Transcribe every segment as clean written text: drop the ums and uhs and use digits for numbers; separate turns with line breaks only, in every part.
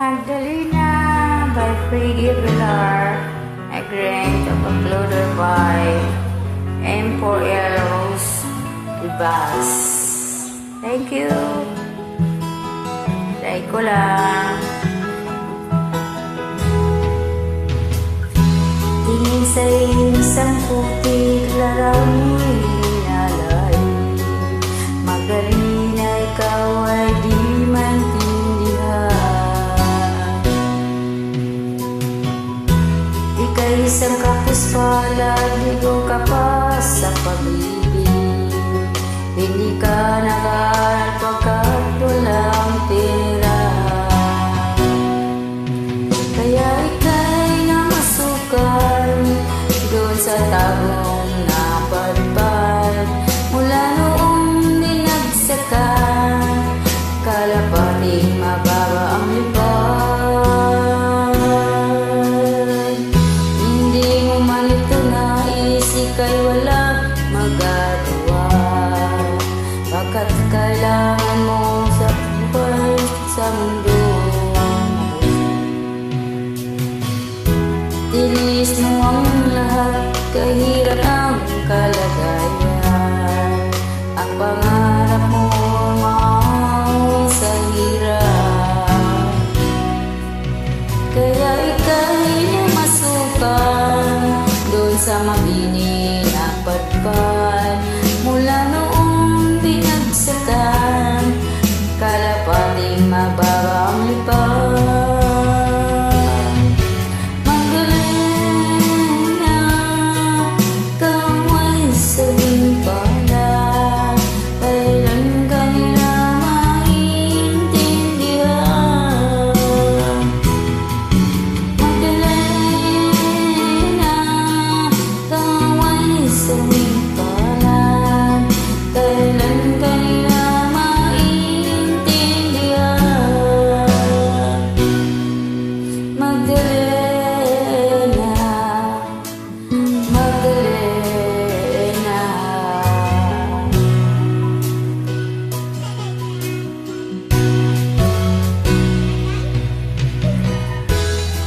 Magdalena by Freddie Villar, Agrent of Uploader by M4L Rose Ibas. Thank you. Try ko lang. Tingin sa isang putik laraw mo'y inalay. Magdalena, ikaw ay di maintindihan. Ika'y isang kapus palad, ligo ka pa sa pag-ibig. Hindi ka nag-aaral pagkat walang pera. Kaya ika'y namasukan doon sa tagong napadpad. Mula noong dinagsakan, kalapating mababa ang lipad. Hindi mo man ito naisip, ika'y walang magagawa. Bakit kailangan mo sa buhay sa mundo? Tinis mo ang lahat, kahirap ang kalagayan. Ang pangarap mo maawin sa hirap. Kaya ika'y namasukan doon sa mabini na padpad. Mula noong binagsakan, kalapating mababa ang lipad.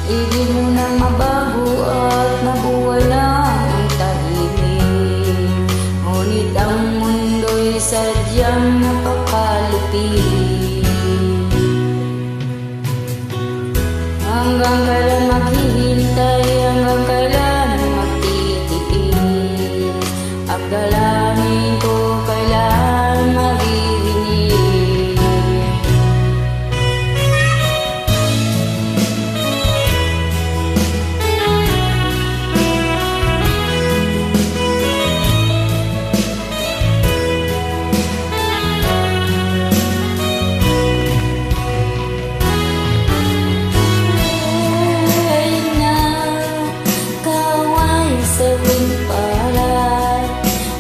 Ibig mo nang mabago at mabuhay lang ang tahimik. Ngunit ang mundo'y sadyang napakalupit. Hanggang kailan maghihintay, hanggang kailan magtitiis. At dalangin ko kailan maririnig.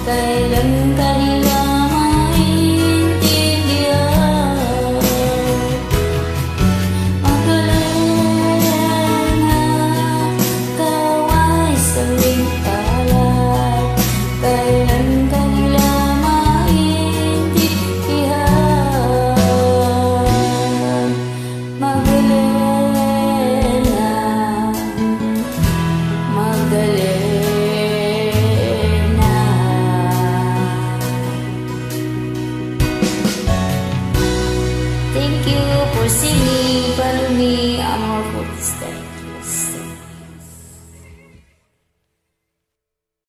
Kailan kanila maintindihan? Magdalena, ikaw ay sawing palad. Kailan kanila maintindihan? Magdalena, Magdalena. Thank you for singing.